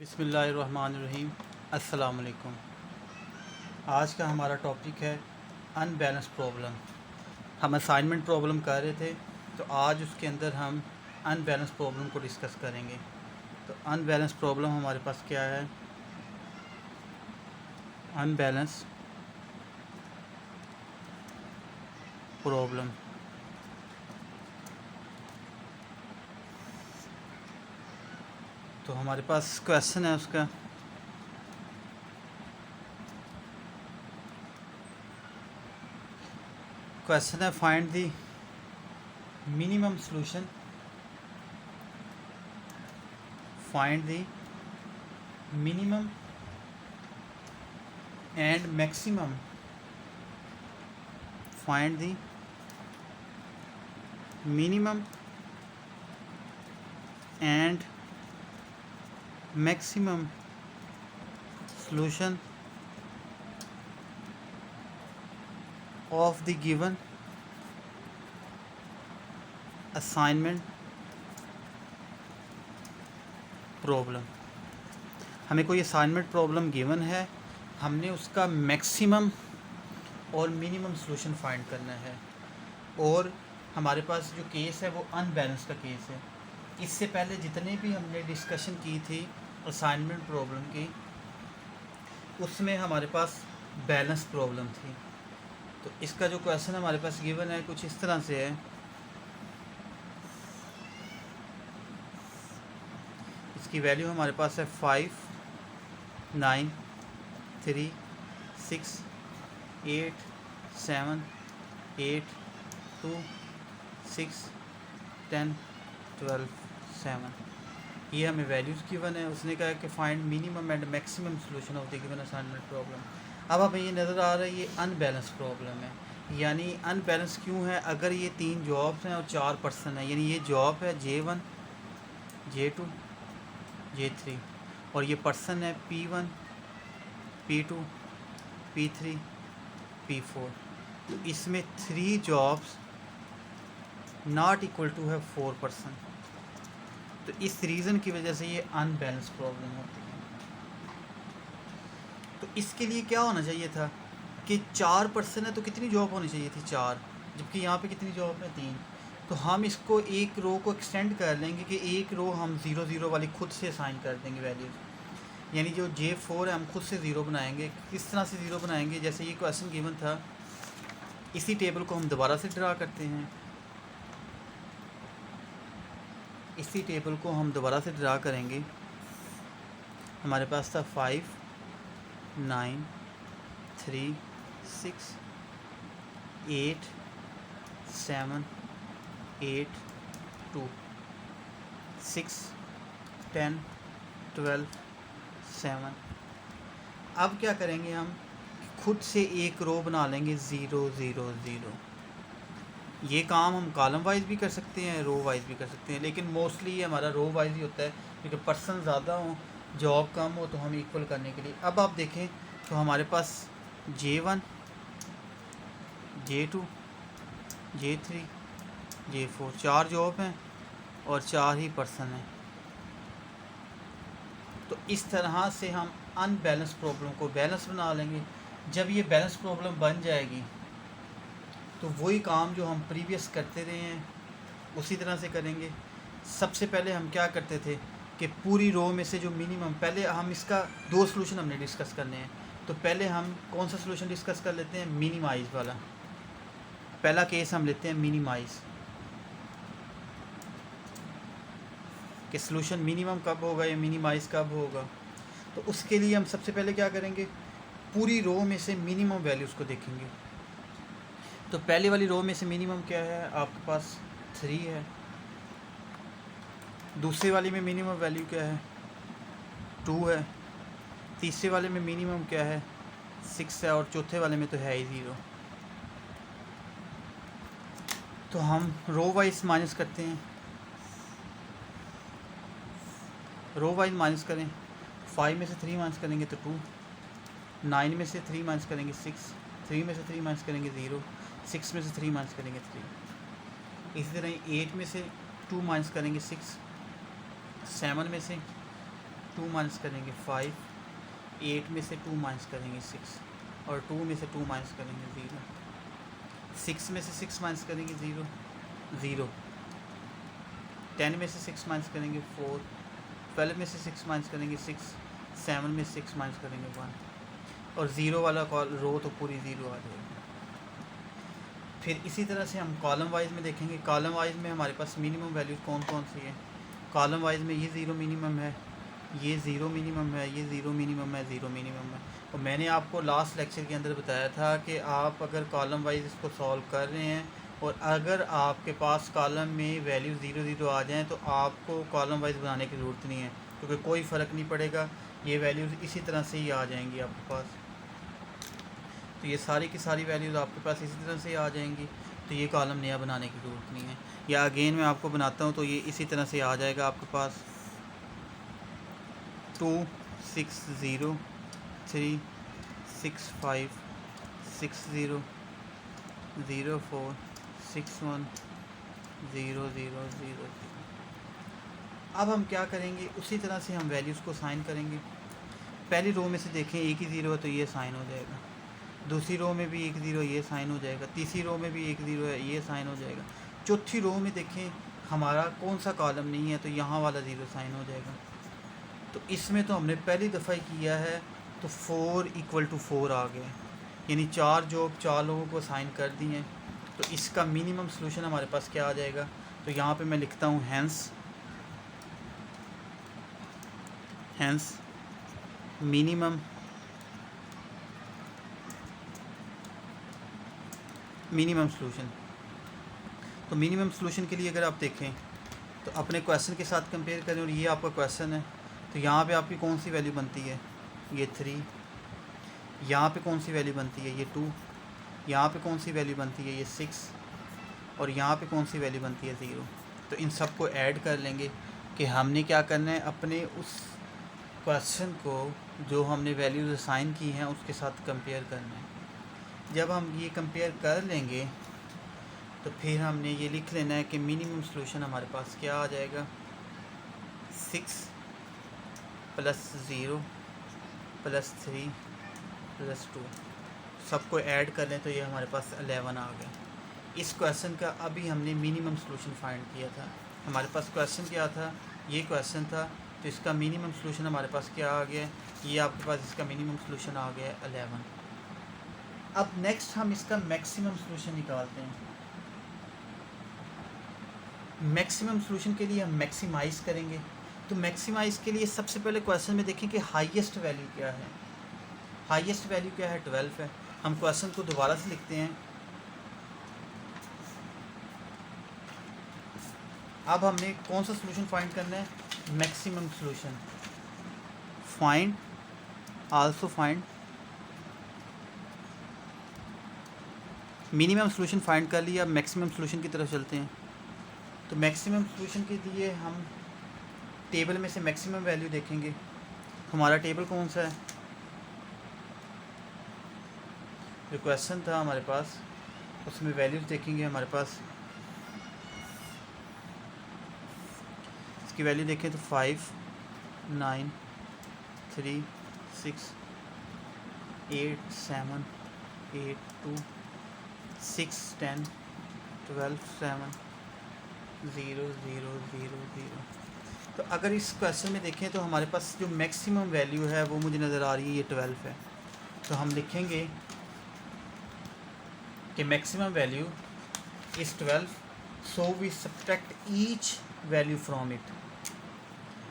बिस्मिल्लाहिर्रहमानिर्रहीम। अस्सलाम वालेकुम। आज का हमारा टॉपिक है अनबैलेंस प्रॉब्लम। हम असाइनमेंट प्रॉब्लम कर रहे थे, तो आज उसके अंदर हम अनबैलेंस प्रॉब्लम को डिस्कस करेंगे। तो अनबैलेंस प्रॉब्लम हमारे पास क्या है? Unbalance problem. तो हमारे पास क्वेश्चन है उसका। क्वेश्चन है find the minimum solution, find the minimum and maximum, find the minimum and maximum solution of the given assignment problem। हमें कोई असाइनमेंट प्रॉब्लम गिवन है, हमने उसका मैक्सिमम और मिनिमम सॉल्यूशन फाइंड करना है। और हमारे पास जो केस है वो अनबैलेंस का केस है। इससे पहले जितने भी हमने डिस्कशन की थी असाइनमेंट प्रॉब्लम की, उसमें हमारे पास बैलेंस प्रॉब्लम थी। तो इसका जो क्वेश्चन हमारे पास गिवन है कुछ इस तरह से है। इसकी वैल्यू हमारे पास है 5, 9, 3, 6, 8, 7, 8, 2, 6, 10, 12, 7। ये हमें वैल्यूज़ गिवन है। उसने कहा कि find minimum and maximum solution of the given assignment problem. अब हमें ये नज़र आ रहा है ये अनबैलेंस प्रॉब्लम है। यानी अनबैलेंस क्यों है? अगर ये 3 जॉब्स हैं और 4 पर्सन हैं, यानी ये जॉब है J1, J2, J3 और ये पर्सन है P1, P2, P3, P4। तो इसमें 3 जॉब्स नॉट इक्वल टू है 4 पर्सन। तो इस रीज़न की वजह से ये अनबैलेंस प्रॉब्लम होती है। तो इसके लिए क्या होना चाहिए था कि 4 पर्सन है तो कितनी जॉब होनी चाहिए थी? 4, जबकि यहाँ पे कितनी जॉब है? 3। तो हम इसको एक रो को एक्सटेंड कर लेंगे कि एक रो हम 0 0 वाली खुद से असाइन कर देंगे वैल्यूज़। यानी जो J4 है हम खुद से 0 बनाएंगे। किस तरह से 0 बनाएंगे? जैसे ये क्वेश्चन गिवन था, इसी टेबल को हम दोबारा से ड्रा करते हैं। इसी टेबल को हम दोबारा से ड्रा करेंगे। हमारे पास था 5, 9, 3, 6, 8, 7, 8, 2, 6, 10, 12, 7। अब क्या करेंगे? हम खुद से एक रो बना लेंगे 0 0 0। ये काम हम कॉलम वाइज भी कर सकते हैं, रो वाइज भी कर सकते हैं, लेकिन मोस्टली ये हमारा रो वाइज ही होता है क्योंकि पर्सन ज़्यादा हो, जॉब कम हो, तो हम इक्वल करने के लिए। अब आप देखें तो हमारे पास J1, J2, J3, J4 4 job हैं और 4 ही पर्सन हैं। तो इस तरह से हम अनबैलेंस प्रॉब्लम को बैलेंस बना लेंगे। जब ये बैलेंस प्रॉब्लम बन जाएगी तो वही काम जो हम प्रीवियस करते रहे हैं उसी तरह से करेंगे। सबसे पहले हम क्या करते थे कि पूरी रो में से जो मिनिमम, पहले हम इसका 2 सॉल्यूशन हमने डिस्कस करने हैं। तो पहले हम कौन सा सॉल्यूशन डिस्कस कर लेते हैं? मिनिमाइज़ वाला। पहला केस हम लेते हैं मिनिमाइज़ कि सॉल्यूशन मिनिमम कब होगा या मिनिमाइज़ कब होगा। तो उसके लिए हम सबसे पहले क्या करेंगे? पूरी रो में से मिनिमम वैल्यूज़ को देखेंगे। तो पहले वाली रो में से मिनिमम क्या है? आपके पास 3 है। दूसरे वाले में मिनिमम वैल्यू क्या है? 2 है। तीसरे वाले में मिनिमम क्या है? 6 है। और चौथे वाले में तो है ही 0। तो हम रो वाइज माइनस करते हैं। रो वाइज माइनस करें। 5 में से 3 माइनस करेंगे तो 2, 9 में से 3 माइनस करेंगे 6, 3 में से 3 माइनस करेंगे 0, 6 में से 3 माइनस करेंगे 3। इसी तरह 8 में से 2 माइनस करेंगे 6, 7 में से 2 माइनस करेंगे 5, 8 में से 2 माइनस करेंगे 6, और 2 में से 2 माइनस करेंगे 0, 6 में से 6 माइनस करेंगे 0, 0, 10 में से 6 माइनस करेंगे 4, 12 में से 6 माइनस करेंगे 6, 7 में से 6 माइनस करेंगे 1, और 0 वाला रो तो पूरी 0 आ जाएगी। फिर इसी तरह से हम कॉलम वाइज में देखेंगे। कॉलम वाइज में हमारे पास मिनिमम वैल्यूज कौन कौन सी है। कॉलम वाइज में ये 0 मिनिमम है, ये 0 मिनिमम है, ये 0 मिनिमम है, 0 मिनिमम है। और मैंने आपको लास्ट लेक्चर के अंदर बताया था कि आप अगर कॉलम वाइज इसको सॉल्व कर रहे हैं और अगर आपके पास कॉलम में वैल्यू 0 0 आ जाएँ तो आपको कॉलम वाइज बनाने की ज़रूरत नहीं है, क्योंकि कोई फ़र्क नहीं पड़ेगा, ये वैल्यूज़ इसी तरह से ही आ जाएंगी आपके पास। तो ये सारी की सारी वैल्यूज़ आपके पास इसी तरह से आ जाएंगी, तो ये कॉलम नया बनाने की ज़रूरत नहीं है। या अगेन मैं आपको बनाता हूँ तो ये इसी तरह से आ जाएगा आपके पास 2 6 0 3 6 5 6 0 0 4 6 1 0 0 0 0। अब हम क्या करेंगे, उसी तरह से हम वैल्यूज़ को साइन करेंगे। पहली रो में से देखें एक ही 0 है तो ये साइन हो जाएगा, दूसरी रो में भी 1 0 ये साइन हो जाएगा, तीसरी रो में भी 1 0 है ये साइन हो जाएगा, चौथी रो में देखें हमारा कौन सा कॉलम नहीं है तो यहाँ वाला 0 साइन हो जाएगा। तो इसमें तो हमने पहली दफ़ा ही किया है तो 4 = 4 आ गया, यानी 4 जॉब 4 लोगों को साइन कर दिए हैं। तो इसका मिनिमम सॉल्यूशन हमारे पास क्या आ जाएगा, तो यहाँ पे मैं लिखता हूँ हैंस मिनिमम सॉल्यूशन। तो मिनिमम सॉल्यूशन के लिए अगर आप देखें तो अपने क्वेश्चन के साथ कंपेयर करें, और ये आपका क्वेश्चन है तो यहाँ पे आपकी कौन सी वैल्यू बनती है, ये 3, यहाँ पे कौन सी वैल्यू बनती है, ये 2, यहाँ पे कौन सी वैल्यू बनती है, ये 6, और यहाँ पे कौन सी वैल्यू बनती है 0। तो इन सब को ऐड कर लेंगे कि हमने क्या करना है, अपने उस क्वेश्चन को जो हमने वैल्यूज असाइन की हैं उसके साथ कंपेयर करना है। जब हम ये कंपेयर कर लेंगे तो फिर हमने ये लिख लेना है कि मिनिमम सॉल्यूशन हमारे पास क्या आ जाएगा, 6 + 0 + 3 + 2, सबको ऐड कर लें तो ये हमारे पास 11 आ गया। इस क्वेश्चन का अभी हमने मिनिमम सॉल्यूशन फाइंड किया था। हमारे पास क्वेश्चन क्या था, ये क्वेश्चन था, तो इसका मिनिमम सॉल्यूशन हमारे पास क्या आ गया, ये आपके पास इसका मिनिमम सॉल्यूशन आ गया 11। अब नेक्स्ट हम इसका मैक्सिमम सॉल्यूशन निकालते हैं। मैक्सिमम सॉल्यूशन के लिए हम मैक्सिमाइज़ करेंगे। तो मैक्सिमाइज़ के लिए सबसे पहले क्वेश्चन में देखें कि हाईएस्ट वैल्यू क्या है। हाईएस्ट वैल्यू क्या है, 12 है। हम क्वेश्चन को दोबारा से लिखते हैं। अब हमने कौन सा सॉल्यूशन फाइंड करना है, maximum solution. Find also find minimum solution find कर लिया, अब मैक्सिमम सॉल्यूशन की तरफ चलते हैं। तो मैक्सिमम सॉल्यूशन के लिए हम टेबल में से मैक्सिमम वैल्यू देखेंगे। हमारा टेबल कौन सा है, जो क्वेश्चन था हमारे पास उसमें वैल्यूज़ देखेंगे। हमारे पास इसकी वैल्यू देखें तो 5 9 3 6 8 7 8 2 6 10 12 7 0 0 0 0। तो अगर इस क्वेश्चन में देखें तो हमारे पास जो मैक्सिमम वैल्यू है वो मुझे नज़र आ रही है, ये 12 है। तो हम लिखेंगे कि maximum value is 12, so we subtract each value from it.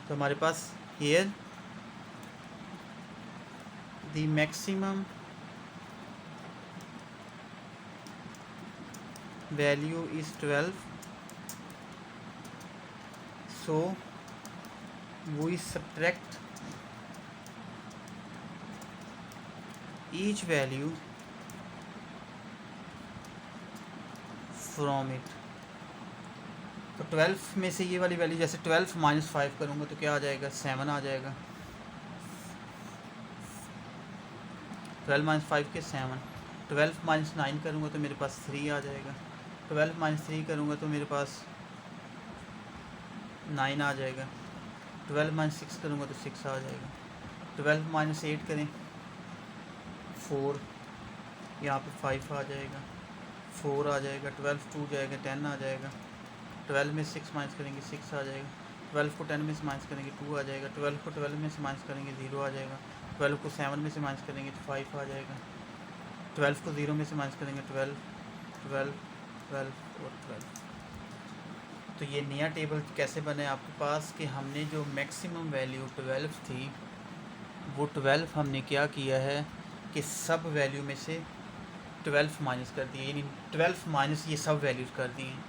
तो हमारे पास here the maximum value is 12, so we subtract each value from it। तो 12 में से ये वाली वैल्यू, जैसे 12 - 5 करूँगा तो क्या आ जाएगा, 7 आ जाएगा। 12 - 5 के 7। 12 - 9 करूँगा तो मेरे पास 3 आ जाएगा। 12 - 3 करूँगा तो मेरे पास 9 आ जाएगा। 12 माइनस 6 करूँगा तो 6 आ जाएगा। 12 माइनस 8 करें 4, यहाँ पे 5 आ जाएगा, 4 आ जाएगा। 12 2 जाएगा 10 आ जाएगा। 12 में 6 माइनस करेंगे 6 आ जाएगा। 12 को 10 में से माइनस करेंगे 2 आ जाएगा। 12 को 12 में से माइनस करेंगे 0 आ जाएगा। 12 को 7 में से माइनस करेंगे तो 5 आ जाएगा। 12 को 0 में से माइनस करेंगे 12 12 12 और 12। तो ये नया टेबल कैसे बने आपके पास कि हमने जो मैक्सिमम वैल्यू 12 थी वो 12 हमने क्या किया है कि सब वैल्यू में से 12 माइनस कर दिए, यानी 12 माइनस ये सब वैल्यूज़ कर दी हैं।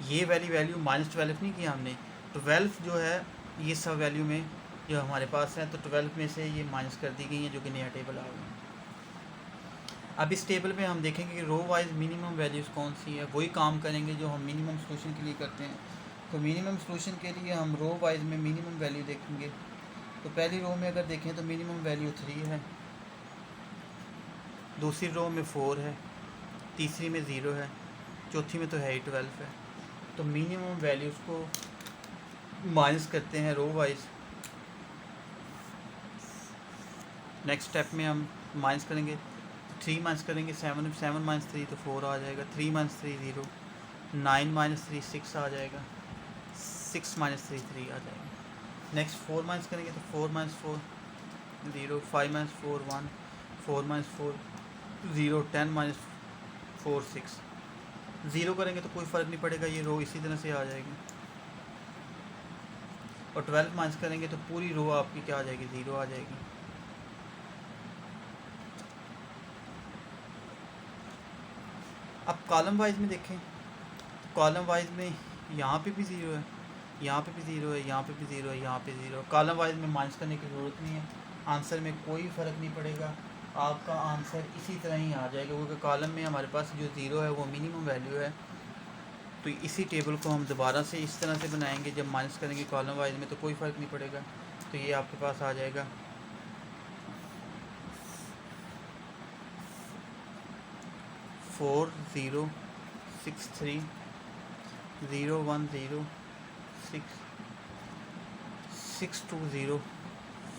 ये वैल्यू -12 नहीं किया हमने, 12 जो है ये सब वैल्यू में जो हमारे पास है, तो 12 में से ये माइनस कर दी गई है, जो कि नया टेबल आ गया। अब इस टेबल में हम देखेंगे कि रो वाइज मिनिमम वैल्यूज़ कौन सी है, वही काम करेंगे जो हम मिनिमम सोल्यूशन के लिए करते हैं। तो मिनिमम सोल्यूशन के लिए हम रो वाइज में मिनिमम वैल्यू देखेंगे। तो पहली रो में अगर देखें तो मिनिमम वैल्यू 3 है, दूसरी रो में 4 है, तीसरी में 0 है, चौथी में तो है ही 12 है। तो मिनिमम वैल्यूज़ को माइनस करते हैं रो वाइज। नेक्स्ट स्टेप में हम माइनस करेंगे, 3 माइनस करेंगे 7 माइनस 3 तो 4 आ जाएगा। 3 माइनस 3 0, 9 माइनस 3 6 आ जाएगा, 6 माइनस 3 3 आ जाएगा। नेक्स्ट 4 माइनस करेंगे तो 4 माइनस 4 0, 5 माइनस 4 1, 4 माइनस 4 0, 10 माइनस 4 6। 0 करेंगे तो कोई फ़र्क नहीं पड़ेगा, ये रो इसी तरह से आ जाएगी। और 12 माइनस करेंगे तो पूरी रो आपकी क्या आ जाएगी, 0 आ जाएगी। अब कॉलम वाइज में देखें, कॉलम वाइज में यहाँ पे भी 0 है, यहाँ पे भी 0 है, यहाँ पे भी 0 है, यहाँ पे 0 है। कॉलम वाइज में माइनस करने की ज़रूरत नहीं है, आंसर में कोई फ़र्क नहीं पड़ेगा, आपका आंसर इसी तरह ही आ जाएगा, क्योंकि कॉलम में हमारे पास जो 0 है वो मिनिमम वैल्यू है। तो इसी टेबल को हम दोबारा से इस तरह से बनाएंगे, जब माइनस करेंगे कॉलम वाइज में तो कोई फ़र्क नहीं पड़ेगा। तो ये आपके पास आ जाएगा 4 0 6 3 0 1 0 6 6 2 0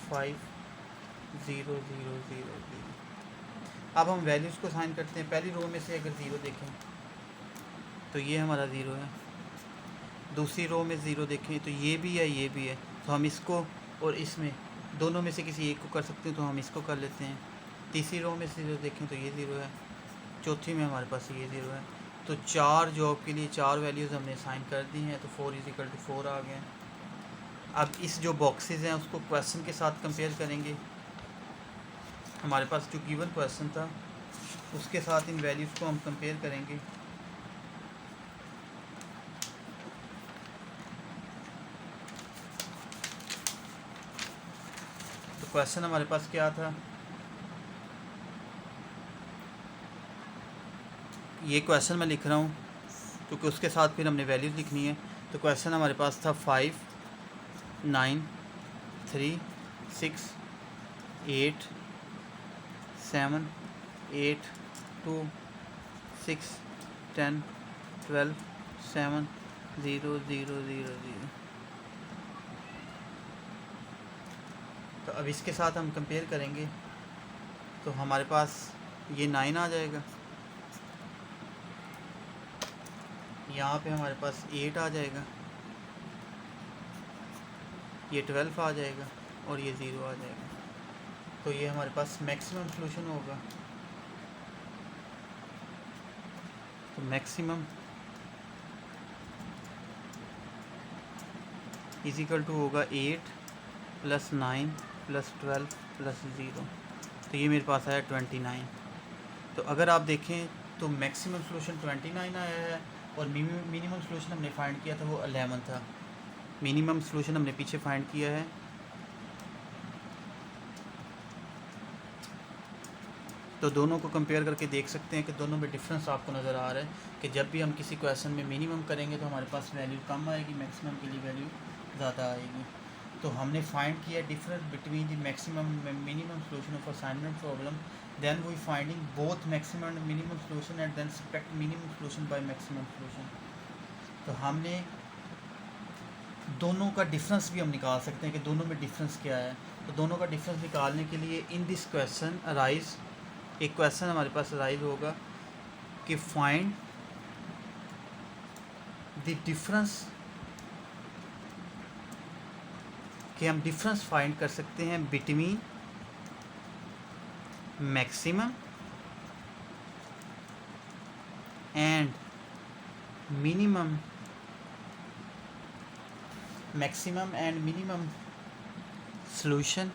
5 0 0 0 0। अब हम वैल्यूज़ को साइन करते हैं। पहली रो में से अगर 0 देखें तो ये हमारा 0 है, दूसरी रो में 0 देखें तो ये भी है, ये भी है। तो हम इसको और इसमें दोनों में से किसी एक को कर सकते हैं, तो हम इसको कर लेते हैं। तीसरी रो में 0 देखें तो ये 0 है, चौथी में हमारे पास ये 0 है। तो 4 जॉब के लिए 4 वैल्यूज़ हमने साइन कर दी हैं, तो 4 = 4 आ गए। अब इस जो बॉक्सेस हैं उसको क्वेश्चन के साथ कंपेयर करेंगे। हमारे पास जो गिवन क्वेश्चन था उसके साथ इन वैल्यूज़ को हम कंपेयर करेंगे। तो क्वेश्चन हमारे पास क्या था, ये क्वेश्चन मैं लिख रहा हूँ क्योंकि उसके साथ फिर हमने वैल्यूज़ लिखनी है। तो क्वेश्चन हमारे पास था 5 9 3 6 8 7 8 2 6 10 12 7 0 0 0 0। तो अब इसके साथ हम कंपेयर करेंगे तो हमारे पास ये 9 आ जाएगा, यहाँ पे हमारे पास 8 आ जाएगा, ये 12 आ जाएगा और ये 0 आ जाएगा। तो ये हमारे पास मैक्सिमम सॉल्यूशन होगा। तो मैक्सिमम = होगा 8 + 9 + 12 + 0। तो ये मेरे पास आया 29। तो अगर आप देखें तो मैक्सिमम सॉल्यूशन 29 आया है और मिनिमम सॉल्यूशन हमने फाइंड किया था वो 11 था। मिनिमम सॉल्यूशन हमने पीछे फाइंड किया है। तो दोनों को कंपेयर करके देख सकते हैं कि दोनों में डिफरेंस आपको नज़र आ रहा है कि जब भी हम किसी क्वेश्चन में मिनिमम करेंगे तो हमारे पास वैल्यू कम आएगी, मैक्सिमम के लिए वैल्यू ज़्यादा आएगी। तो हमने फाइंड किया difference between the maximum minimum solution of assignment problem, then we finding both maximum and minimum solution and then subtract minimum solution by maximum solution. तो हमने दोनों का डिफरेंस भी हम निकाल सकते हैं कि दोनों में डिफरेंस क्या है। तो दोनों का डिफरेंस निकालने के लिए इन दिस क्वेश्चन अराइज, एक क्वेश्चन हमारे पास अराइज होगा कि फाइंड द डिफरेंस, कि हम डिफरेंस फाइंड कर सकते हैं between maximum and minimum, maximum and minimum solution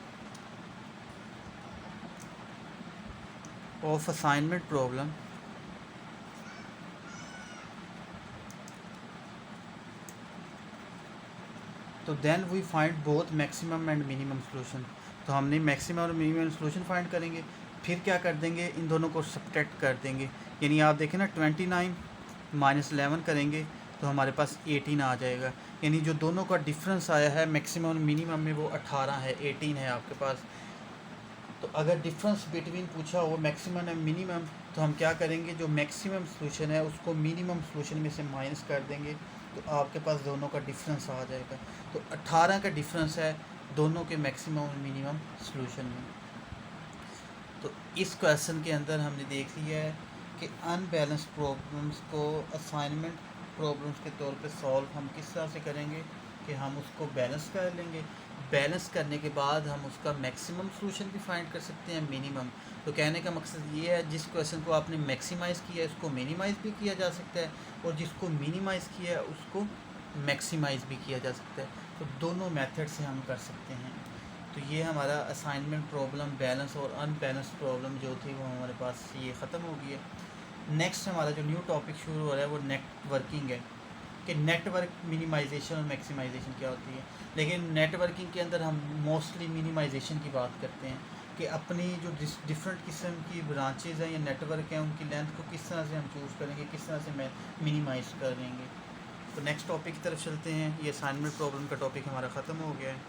of assignment problem तो then we find both maximum and minimum solution. तो हमने मैक्सिमम और मिनिमम सॉल्यूशन फाइंड करेंगे, फिर क्या कर देंगे, इन दोनों को सब्ट्रैक्ट कर देंगे। यानी आप देखें ना 29 माइनस 11 करेंगे तो हमारे पास 18 आ जाएगा। यानी जो दोनों का डिफरेंस आया है मैक्सिमम और मिनिमम में वो 18 है, 18 है आपके पास। तो अगर डिफरेंस बिटवीन पूछा हो मैक्सिमम एंड मिनिमम, तो हम क्या करेंगे, जो मैक्सिमम सॉल्यूशन है उसको मिनिमम सॉल्यूशन में से माइनस कर देंगे तो आपके पास दोनों का डिफरेंस आ जाएगा। तो 18 का डिफरेंस है दोनों के मैक्सिमम और मिनिमम सॉल्यूशन में। तो इस क्वेश्चन के अंदर हमने देख लिया है कि अनबैलेंस प्रॉब्लम्स को असाइनमेंट प्रॉब्लम्स के तौर पे सॉल्व हम किस तरह से करेंगे कि हम उसको बैलेंस कर लेंगे। बैलेंस करने के बाद हम उसका मैक्सिमम सॉल्यूशन भी फाइंड कर सकते हैं, मिनिमम। तो कहने का मकसद ये है, जिस क्वेश्चन को आपने मैक्सिमाइज़ किया है उसको मिनिमाइज़ भी किया जा सकता है, और जिसको मिनिमाइज़ किया है उसको मैक्सिमाइज़ भी किया जा सकता है। तो दोनों मेथड से हम कर सकते हैं। तो ये हमारा असाइनमेंट प्रॉब्लम बैलेंस और अनबैलेंस प्रॉब्लम जो थी वो हमारे पास ये ख़त्म हो गई है। नेक्स्ट हमारा जो न्यू टॉपिक शुरू हो रहा है वो नेटवर्किंग है, कि नेटवर्क मिनिमाइजेशन और मैक्सिमाइजेशन क्या होती है। लेकिन नेटवर्किंग के अंदर हम मोस्टली मिनिमाइजेशन की बात करते हैं कि अपनी जो डिफरेंट किस्म की ब्रांचेज़ हैं या नेटवर्क हैं उनकी लेंथ को किस तरह से हम चूज़ करेंगे, किस तरह से मिनिमाइज़ करेंगे। तो नेक्स्ट टॉपिक की तरफ चलते हैं। ये असाइनमेंट प्रॉब्लम का टॉपिक हमारा ख़त्म हो गया है।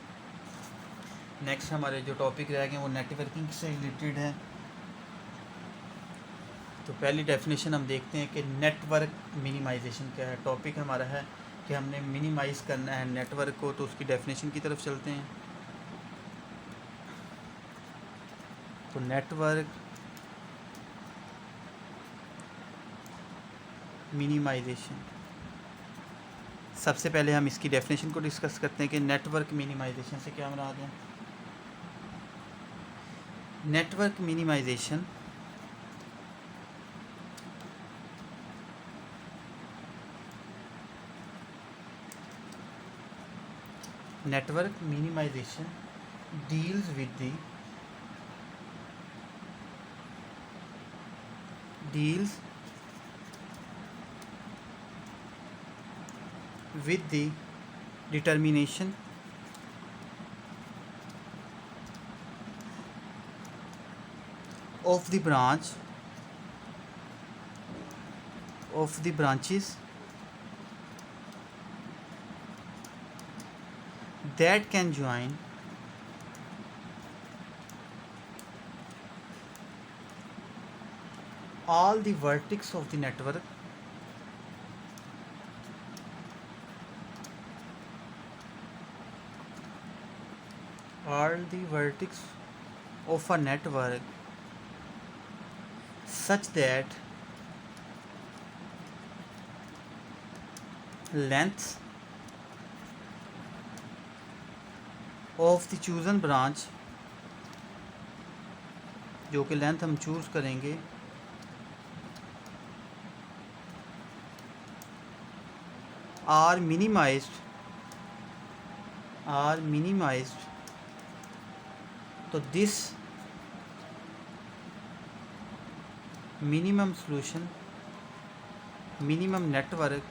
नेक्स्ट हमारे जो टॉपिक रह गए वो नेटवर्किंग से रिलेटेड है। तो पहली डेफिनेशन हम देखते हैं कि नेटवर्क मिनिमाइजेशन क्या है। टॉपिक हमारा है कि हमने मिनिमाइज़ करना है नेटवर्क को, तो उसकी डेफिनेशन की तरफ चलते हैं। तो नेटवर्क मिनिमाइजेशन, सबसे पहले हम इसकी डेफिनेशन को डिस्कस करते हैं कि नेटवर्क मिनिमाइजेशन से क्या मुराद है। Network minimization network minimization deals with the determination of the branches that can join all the vertices of the network of a network such that length of the chosen branch, जो कि length हम choose करेंगे, are minimized तो this minimum solution, minimum network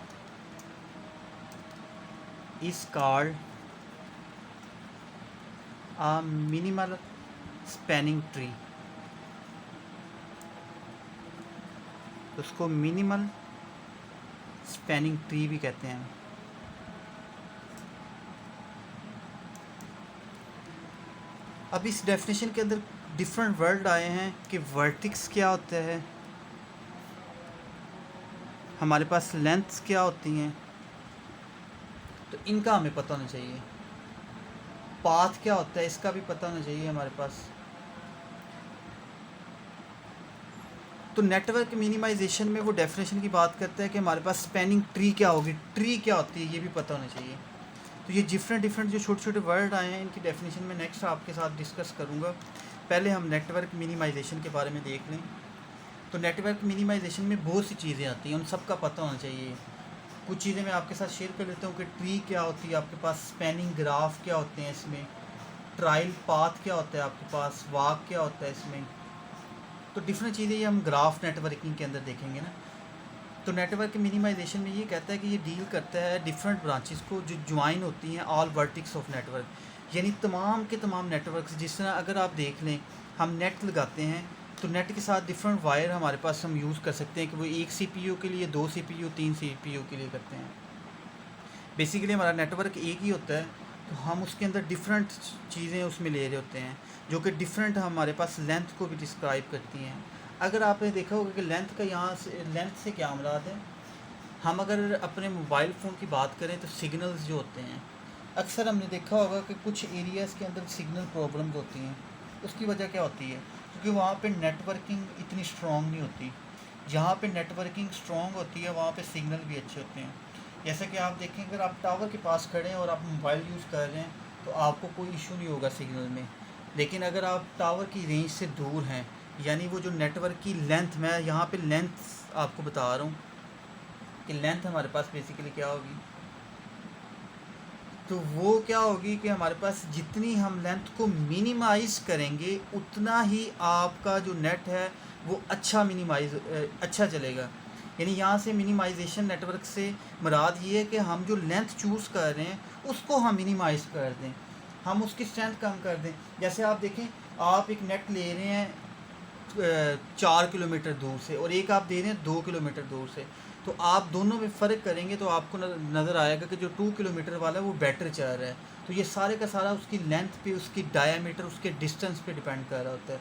is called a minimal spanning tree। उसको minimal spanning tree भी कहते हैं। अब इस डेफिनेशन के अंदर डिफरेंट वर्ड आए हैं कि वर्टिक्स क्या होता है, हमारे पास लेंथ्स क्या होती हैं। तो इनका हमें पता होना चाहिए। पाथ क्या होता है इसका भी पता होना चाहिए हमारे पास। तो नेटवर्क मिनिमाइजेशन में वो डेफिनेशन की बात करता है कि हमारे पास स्पैनिंग ट्री क्या होगी, ट्री क्या होती है ये भी पता होना चाहिए। तो ये डिफरेंट जो छोटे छोटे वर्ड आए हैं इनकी डेफिनेशन में नेक्स्ट आपके साथ डिस्कस करूँगा। पहले हम नेटवर्क मिनिमाइजेशन के बारे में देख लें। तो नेटवर्क मिनिमाइजेशन में बहुत सी चीज़ें आती हैं, उन सब का पता होना चाहिए। कुछ चीज़ें मैं आपके साथ शेयर कर लेता हूँ कि ट्री क्या होती है आपके पास, स्पैनिंग ग्राफ क्या होते हैं इसमें, ट्रायल पाथ क्या होता है आपके पास, वाक क्या होता है इसमें। तो डिफरेंट चीज़ें ये हम ग्राफ नेटवर्किंग के अंदर देखेंगे ना। तो नेटवर्क मिनिमाइजेशन में ये कहता है कि ये डील करता है डिफरेंट ब्रांचेस को जो ज्वाइन होती हैं ऑल वर्टिक्स ऑफ नेटवर्क, यानी तमाम के तमाम नेटवर्क्स। जिस तरह अगर आप देख लें हम नेट लगाते हैं तो नेट के साथ डिफरेंट वायर हमारे पास हम यूज़ कर सकते हैं कि वो एक CPU के लिए, 2 CPU, 3 CPU के लिए करते हैं। बेसिकली हमारा नेटवर्क एक ही होता है तो हम उसके अंदर डिफरेंट चीज़ें उसमें ले रहे होते हैं जो कि डिफरेंट हमारे पास लेंथ को भी डिस्क्राइब करती हैं। अगर आपने देखा होगा कि लेंथ का यहाँ से, लेंथ से क्या मुराद है, हम अगर अपने मोबाइल फ़ोन की बात करें तो सिग्नल्स जो होते हैं, अक्सर हमने देखा होगा कि कुछ एरियाज़ के अंदर सिग्नल प्रॉब्लम्स होती हैं। उसकी वजह क्या होती है, क्योंकि वहाँ पे नेटवर्किंग इतनी स्ट्रॉन्ग नहीं होती। जहाँ पे नेटवर्किंग स्ट्रॉन्ग होती है वहाँ पे सिग्नल भी अच्छे होते हैं। जैसे कि आप देखें अगर आप टावर के पास खड़े हैं और आप मोबाइल यूज़ कर रहे हैं तो आपको कोई इशू नहीं होगा सिग्नल में। लेकिन अगर आप टावर की रेंज से दूर हैं, यानी वो जो नेटवर्क की लेंथ, मैं यहाँ पे लेंथ आपको बता रहा हूँ कि लेंथ हमारे पास बेसिकली क्या होगी, तो वो क्या होगी कि हमारे पास जितनी हम लेंथ को मिनिमाइज़ करेंगे उतना ही आपका जो नेट है वो अच्छा चलेगा। यानी यहाँ से मिनिमाइजेशन नेटवर्क से मुराद ये है कि हम जो लेंथ चूज़ कर रहे हैं उसको हम मिनिमाइज़ कर दें, हम उसकी स्ट्रेंथ कम कर दें। जैसे आप देखें आप एक नेट ले रहे हैं 4 किलोमीटर दूर से और एक आप दे रहे हैं 2 किलोमीटर दूर से, तो आप दोनों में फ़र्क करेंगे तो आपको नज़र आएगा कि जो 2 किलोमीटर वाला है वो बेटर चल रहा है। तो ये सारे का सारा उसकी लेंथ पे, उसकी डायामीटर, उसके डिस्टेंस पे डिपेंड कर रहा होता है।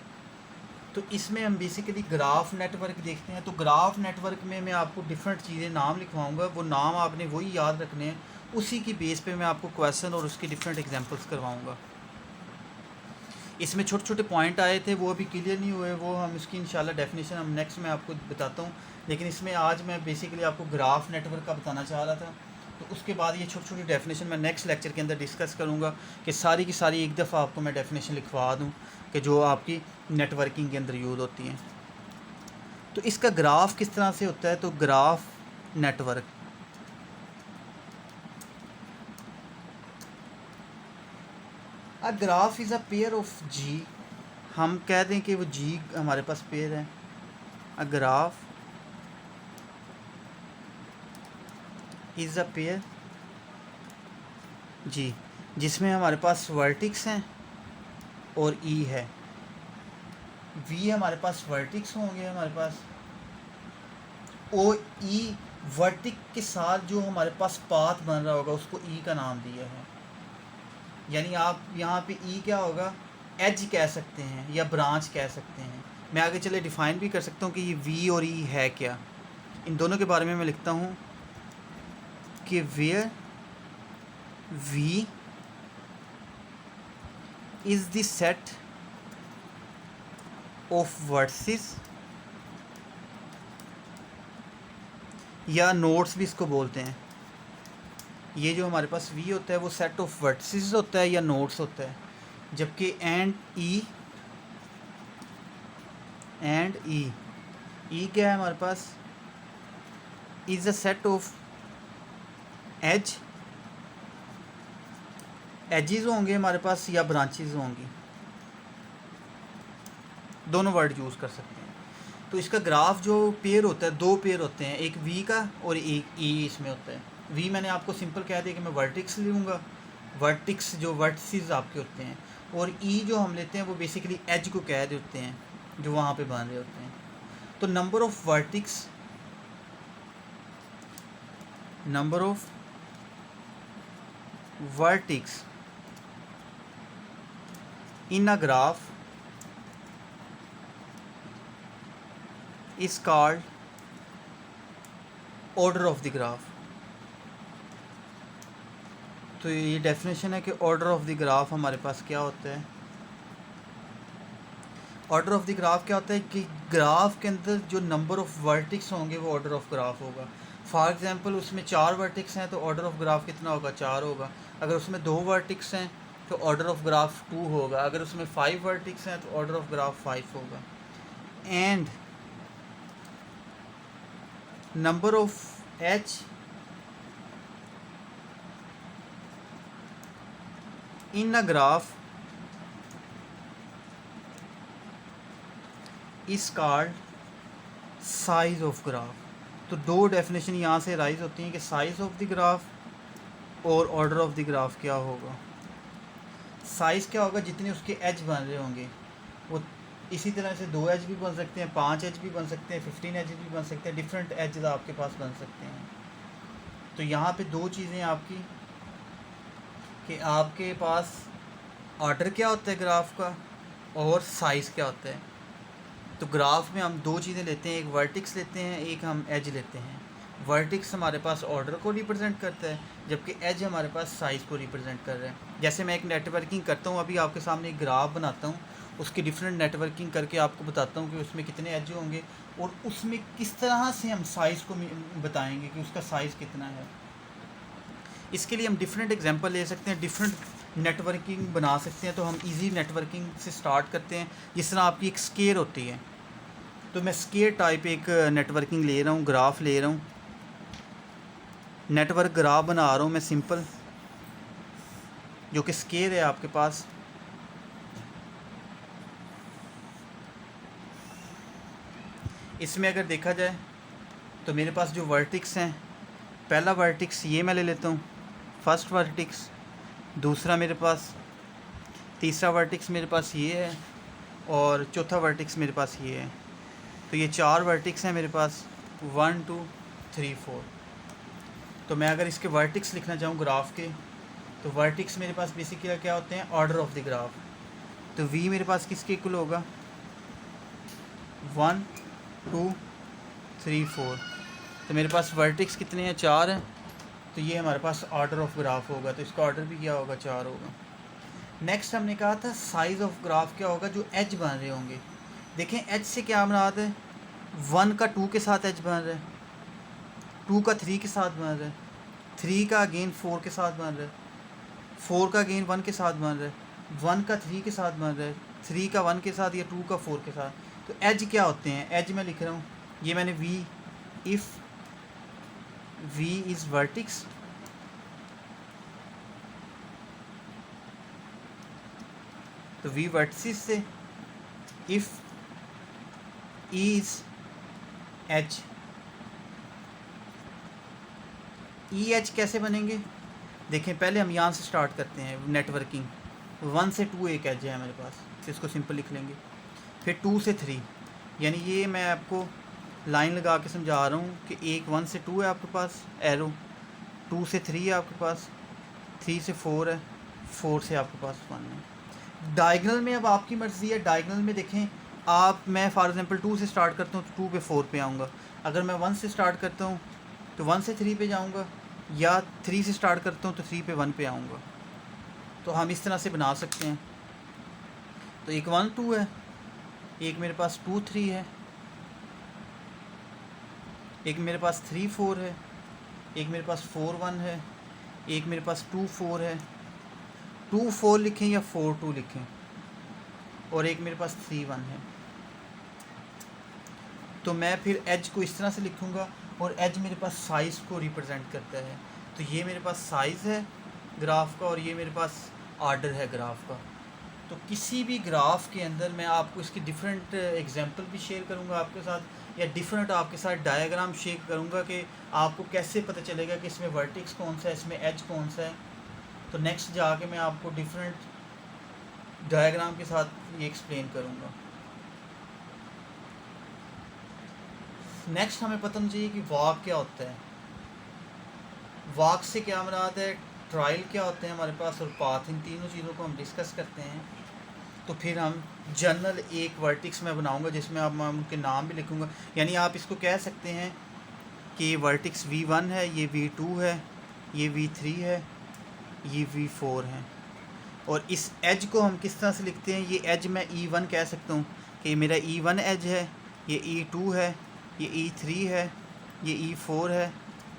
तो इसमें हम बेसिकली ग्राफ नेटवर्क देखते हैं। तो ग्राफ नेटवर्क में मैं आपको डिफरेंट चीज़ें नाम लिखवाऊंगा, वो नाम आपने वही याद रखने हैं, उसी की बेस पे मैं आपको क्वेश्चन और उसके डिफरेंट एग्जांपल्स करवाऊंगा। इसमें छोटे छोटे पॉइंट आए थे वो अभी क्लियर नहीं हुए, वो हम इसकी इंशाल्लाह डेफिनेशन हम नेक्स्ट में आपको बताता हूँ। लेकिन इसमें आज मैं बेसिकली आपको ग्राफ नेटवर्क का बताना चाह रहा था। तो उसके बाद ये छोटी छोटी डेफिनेशन मैं नेक्स्ट लेक्चर के अंदर डिस्कस करूँगा कि सारी की सारी एक दफ़ा आपको मैं डेफिनेशन लिखवा दूँ कि जो आपकी नेटवर्किंग के अंदर यूज़ होती हैं। तो इसका ग्राफ किस तरह से होता है, तो graph network a graph is a pair of G, हम कह दें कि वो जी हमारे पास पेयर है। A graph is a pair G, जिसमें हमारे पास वर्टिक्स हैं और ई है। वी हमारे पास वर्टिक्स होंगे हमारे पास, ओ ई वर्टिक के साथ जो हमारे पास पाथ बन रहा होगा उसको ई का नाम दिया है। यानी आप यहाँ पे ई क्या होगा, एज कह सकते हैं या ब्रांच कह सकते हैं। मैं आगे चले डिफ़ाइन भी कर सकता हूँ कि ये वी और ई है क्या। इन दोनों के बारे में मैं लिखता हूँ कि where we is the set of vertices या नोड्स भी इसको बोलते हैं। ये जो हमारे पास वी होता है वो सेट ऑफ वर्टिसेस होता है या नोड्स होता है, जबकि एंड ई क्या है हमारे पास, is a set of edges होंगे हमारे पास या ब्रांचेस होंगी, दोनों वर्ड यूज़ कर सकते हैं। तो इसका ग्राफ जो पेयर होता है, दो पेयर होते हैं, एक वी का और एक ई इसमें होता है। वी मैंने आपको सिंपल कह दिया कि मैं वर्टिक्स लूँगा, वर्टिक्स जो वर्टिसेस आपके होते हैं, और ई जो हम लेते हैं वो बेसिकली एज को कह रहे होते हैं जो वहाँ पे बन रहे होते हैं। तो number of vertices in a graph is called order of the graph। तो ये डेफिनेशन है कि ऑर्डर ऑफ द ग्राफ हमारे पास क्या होता है। ऑर्डर ऑफ द ग्राफ क्या होता है कि ग्राफ के अंदर जो नंबर ऑफ़ वर्टिक्स होंगे वो ऑर्डर ऑफ ग्राफ होगा। फॉर एग्जांपल उसमें 4 वर्टिक्स हैं तो ऑर्डर ऑफ ग्राफ कितना होगा, 4 होगा। अगर उसमें 2 वर्टिक्स हैं तो ऑर्डर ऑफ ग्राफ 2 होगा। अगर उसमें 5 वर्टिक्स हैं तो ऑर्डर ऑफ ग्राफ 5 होगा। And number of H in a graph is called size of graph. तो दो डेफिनेशन यहाँ से राइज होती हैं कि साइज ऑफ द ग्राफ और ऑर्डर ऑफ द ग्राफ क्या होगा। साइज़ क्या होगा, जितने उसके एज बन रहे होंगे वो इसी तरह से 2 एज भी बन सकते हैं, 5 एज भी बन सकते हैं, 15 एज भी बन सकते हैं, डिफरेंट एज आपके पास बन सकते हैं। तो यहाँ पे दो चीज़ें आपकी कि आपके पास ऑर्डर क्या होता है ग्राफ का और साइज़ क्या होता है। तो ग्राफ में हम दो चीज़ें लेते हैं, एक वर्टिक्स लेते हैं, एक हम एज लेते हैं। वर्टिक्स हमारे पास ऑर्डर को रिप्रेजेंट करता है जबकि एज हमारे पास साइज़ को रिप्रेजेंट कर रहा है। जैसे मैं एक नेटवर्किंग करता हूँ, अभी आपके सामने एक ग्राफ बनाता हूँ, उसकी डिफरेंट नेटवर्किंग करके आपको बताता हूँ कि उसमें कितने एज होंगे और उसमें किस तरह से हम साइज़ को बताएंगे कि उसका साइज़ कितना है। इसके लिए हम डिफरेंट एग्जांपल ले सकते हैं, डिफरेंट नेटवर्किंग बना सकते हैं। तो हम इजी नेटवर्किंग से स्टार्ट करते हैं। जिस तरह आपकी एक स्केयर होती है, तो मैं स्केयर टाइप एक नेटवर्किंग ले रहा हूँ, ग्राफ ले रहा हूँ, नेटवर्क ग्राफ बना रहा हूँ मैं सिंपल, जो कि स्केयर है आपके पास। इसमें अगर देखा जाए तो मेरे पास जो वर्टिक्स हैं, पहला वर्टिक्स ये मैं ले लेता हूँ, फर्स्ट वर्टिक्स, दूसरा मेरे पास, तीसरा वर्टिक्स मेरे पास ये है और चौथा वर्टिक्स मेरे पास ये है। तो ये 4 वर्टिक्स हैं मेरे पास, 1 2 3 4। तो मैं अगर इसके वर्टिक्स लिखना चाहूँ ग्राफ के, तो वर्टिक्स मेरे पास बेसिकली क्या होते हैं, ऑर्डर ऑफ द ग्राफ। तो वी मेरे पास किसके इक्वल होगा, 1 2 3 4। तो मेरे पास वर्टिक्स कितने हैं, 4 हैं। तो ये हमारे पास ऑर्डर ऑफ ग्राफ होगा, तो इसका ऑर्डर भी क्या होगा, 4 होगा। नेक्स्ट हमने कहा था साइज़ ऑफ ग्राफ क्या होगा, जो एज बन रहे होंगे। देखें एज से क्या मुराद है, 1 का 2 के साथ एज बन रहा है, 2 का 3 के साथ बन रहा है, 3 का अगेन 4 के साथ बन रहा है, 4 का अगेन 1 के साथ बन रहा है, 1 का 3 के साथ बन रहा है, 3 का 1 के साथ या 2 का 4 के साथ। तो एज क्या होते हैं, एज मैं लिख रहा हूँ, ये मैंने V, if V is vertex, तो वी वर्टिसेस से, if E is H, E H कैसे बनेंगे, देखें पहले हम यहाँ से स्टार्ट करते हैं नेटवर्किंग। 1 से 2 एक एज है मेरे पास, तो इसको सिंपल लिख लेंगे। फिर 2 से 3, यानी ये मैं आपको लाइन लगा के समझा रहा हूँ कि एक 1 से 2 है आपके पास एरो, 2 से 3 है आपके पास, 3 से 4 है, 4 से आपके पास 1 है। डायगनल में अब आपकी मर्ज़ी है, डायगनल में देखें आप, मैं फॉर एग्जांपल 2 से स्टार्ट करता हूँ तो 2 पे 4 पे आऊँगा। अगर मैं 1 से स्टार्ट करता हूँ तो 1 से 3 पे जाऊँगा, या 3 से स्टार्ट करता हूँ तो 3 पे 1 पे आऊँगा। तो हम इस तरह से बना सकते हैं। तो एक 1 2 है, एक मेरे पास 2 3 है, एक मेरे पास 3 4 है, एक मेरे पास 4 1 है, एक मेरे पास 2 4 है, 2 4 लिखें या 4 2 लिखें, और एक मेरे पास 3 1 है। तो मैं फिर एज को इस तरह से लिखूँगा और एज मेरे पास साइज़ को रिप्रेजेंट करता है। तो ये मेरे पास साइज़ है ग्राफ का और ये मेरे पास ऑर्डर है ग्राफ का। तो किसी भी ग्राफ के अंदर मैं आपको इसकी डिफरेंट एग्जांपल भी शेयर करूँगा आपके साथ, या डिफरेंट आपके साथ डायग्राम शेयर करूँगा कि आपको कैसे पता चलेगा कि इसमें वर्टिक्स कौन सा है, इसमें एज कौन सा है। तो नेक्स्ट जाके मैं आपको डिफरेंट डायग्राम के साथ ये एक्सप्लेन करूँगा। नेक्स्ट हमें पता होना चाहिए कि वॉक क्या होता है। वॉक से क्या मुराद है, ट्रायल क्या होते हैं हमारे पास, और पाथ, इन तीनों चीज़ों को हम डिस्कस करते हैं। तो फिर हम जनरल एक वर्टिक्स में बनाऊंगा जिसमें अब मैं उनके नाम भी लिखूंगा। यानी आप इसको कह सकते हैं कि ये वर्टिक्स V1 है, ये V2 है, ये V3 है, ये V4 है। और इस एज को हम किस तरह से लिखते हैं, ये एज मैं E1 कह सकता हूँ कि ये मेरा E1 एज है, ये E2 है, ये E3 है, ये E4 है,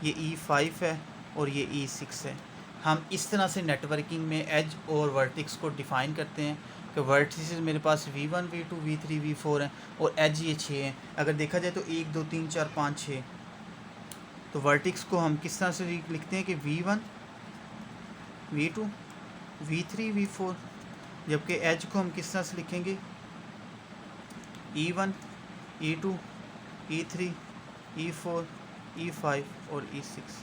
ये E5 है और ये E6 है। हम इस तरह से नेटवर्किंग में एज और वर्टिक्स को डिफ़ाइन करते हैं कि वर्टिस मेरे पास V1 V2 V3 V4 हैं और एज ये 6 हैं। अगर देखा जाए तो 1 2 3 4 5 6, तो वर्टिक्स को हम किस तरह से लिखते हैं कि V1 V2 V3 V4, जबकि एज को हम किस तरह से लिखेंगे E1 E2 E3 E4 E5 और E6।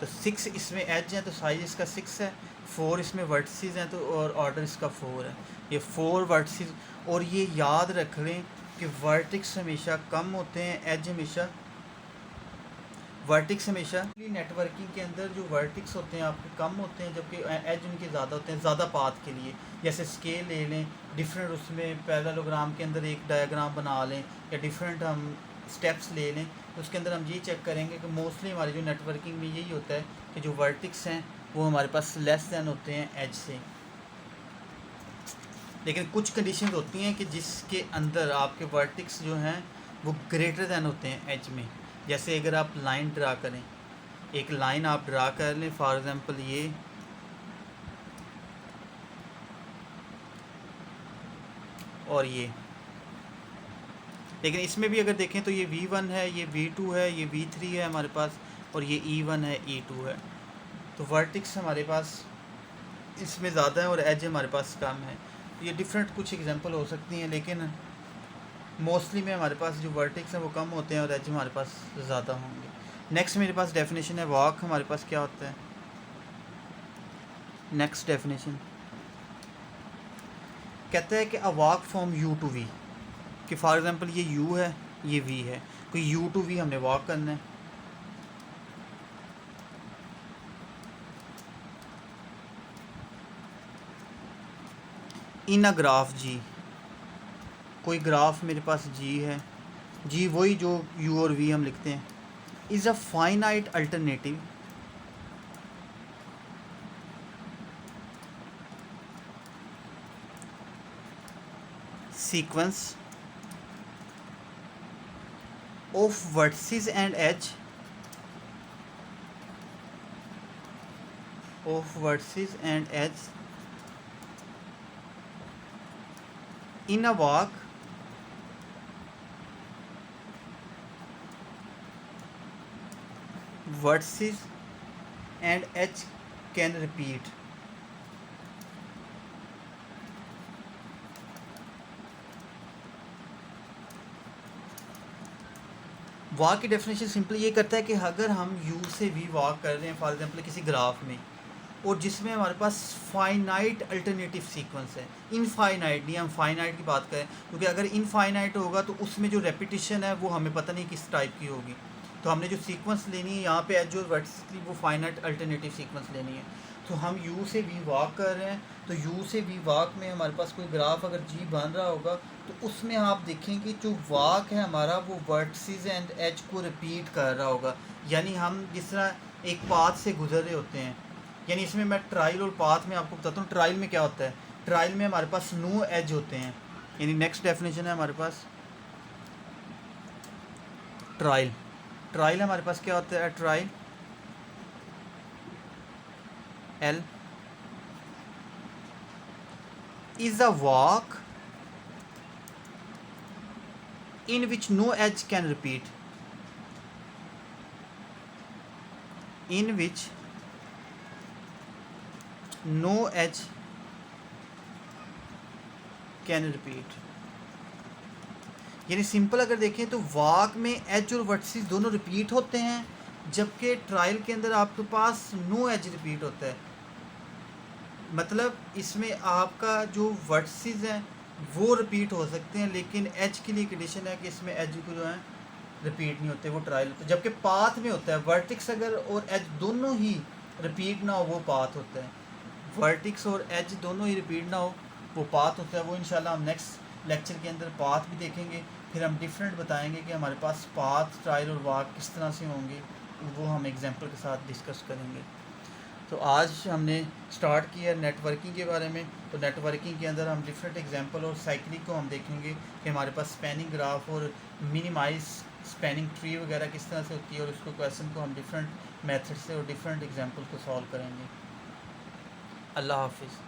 तो 6 इसमें एज हैं तो साइज इसका 6 है, 4 इसमें वर्टिसेस हैं तो और ऑर्डर इसका 4 है। ये 4 वर्टिसेस, और ये याद रख लें कि वर्टिक्स हमेशा कम होते हैं, एज हमेशा वर्टिक्स हमेशा नेटवर्किंग के अंदर जो वर्टिक्स होते हैं आपके कम होते हैं, जबकि एज उनके ज़्यादा होते हैं ज़्यादा पाथ के लिए। जैसे स्केल ले लें, डिफरेंट उसमें पैरेललोग्राम के अंदर एक डायग्राम बना लें या डिफरेंट हम स्टेप्स ले लें, तो उसके अंदर हम ये चेक करेंगे कि मोस्टली हमारी जो नेटवर्किंग में यही होता है कि जो वर्टिक्स हैं वो हमारे पास लेस दैन होते हैं एज से। लेकिन कुछ कंडीशन होती हैं कि जिसके अंदर आपके वर्टिक्स जो हैं वो ग्रेटर दैन होते हैं एज में। जैसे अगर आप लाइन ड्रा करें, एक लाइन आप ड्रा कर लें फॉर एग्ज़ाम्पल ये, और ये, लेकिन इसमें भी अगर देखें तो ये V1 है, ये V2 है, ये V3 है हमारे पास, और ये E1 है, E2 है। तो वर्टिक्स हमारे पास इसमें ज़्यादा है और एज हमारे पास कम है। ये डिफरेंट कुछ एग्जांपल हो सकती हैं, लेकिन मोस्टली में हमारे पास जो वर्टिक्स हैं वो कम होते हैं और एज हमारे पास ज़्यादा होंगे। नेक्स्ट मेरे पास डेफिनेशन है वॉक, हमारे पास क्या होता है। नेक्स्ट डेफिनेशन कहता है कि a walk from U to V, कि फॉर एग्ज़ाम्पल ये U है, ये V है, कोई U to V हमने वॉक करना है। इन अ ग्राफ G, कोई ग्राफ मेरे पास G है, G वही जो U और V हम लिखते हैं, is a finite alternative sequence of vertices and edge in a walk vertices and edge can repeat। Walk की डेफिनेशन सिंपली ये करता है कि अगर हम U से V वॉक कर रहे हैं फॉर एग्जांपल किसी ग्राफ में, और जिसमें हमारे पास फाइनाइट अल्टरनेटिव सीक्वेंस है, इनफाइनाइट नहीं, हम फाइनाइट की बात करें, क्योंकि अगर इनफाइनाइट होगा तो उसमें जो रेपिटेशन है वो हमें पता नहीं किस टाइप की होगी। तो हमने जो सीक्वेंस लेनी है यहाँ पे एज और वर्टिस की, वो फाइनाइट अल्टरनेटिव सीक्वेंस लेनी है। तो हम U से V वॉक कर रहे हैं, तो U से V वॉक में हमारे पास कोई ग्राफ अगर G बन रहा होगा तो उसमें आप देखेंगे जो वॉक है हमारा वो वर्टिसेस एंड एज को रिपीट कर रहा होगा। यानी हम जिस तरह एक पाथ से गुजर रहे होते हैं, यानी इसमें मैं ट्रायल और पाथ में आपको बताता हूँ। ट्रायल में क्या होता है, ट्रायल में हमारे पास नो एज होते हैं। यानी नेक्स्ट डेफिनेशन है हमारे पास ट्रायल। ट्रायल हमारे पास क्या होता है, trial L is a walk in which no edge can repeat, in which no edge can repeat। यानी सिंपल अगर देखें तो वॉक में एज और वर्टिसेस दोनों रिपीट होते हैं, जबकि ट्रायल के अंदर आपके पास नो एज रिपीट होता है। मतलब इसमें आपका जो वर्टिसेस हैं वो रिपीट हो सकते हैं, लेकिन एज के लिए कंडीशन है कि इसमें एज को जो है रिपीट नहीं होते, वो ट्रायल होता है। जबकि पाथ में होता है, वर्टिक्स अगर और एज दोनों ही रिपीट ना हो वो पाथ होता है। वर्टिक्स और एज दोनों ही रिपीट ना हो वो पाथ होता है। वो इंशाल्लाह हम नेक्स्ट लेक्चर के अंदर पाथ भी देखेंगे, फिर हम डिफरेंट बताएंगे कि हमारे पास पाथ, ट्रायल और वॉक किस तरह से होंगे, वो हम एग्जांपल के साथ डिस्कस करेंगे। तो आज हमने स्टार्ट किया नेटवर्किंग के बारे में। तो नेटवर्किंग के अंदर हम डिफरेंट एग्जांपल और साइक्लिक को हम देखेंगे कि हमारे पास स्पैनिंग ग्राफ और मिनिमाइज स्पैनिंग ट्री वगैरह किस तरह से होती है, और उसको क्वेश्चन को हम डिफरेंट मेथड से और डिफरेंट एग्जांपल को सॉल्व करेंगे। अल्लाह हाफिज़।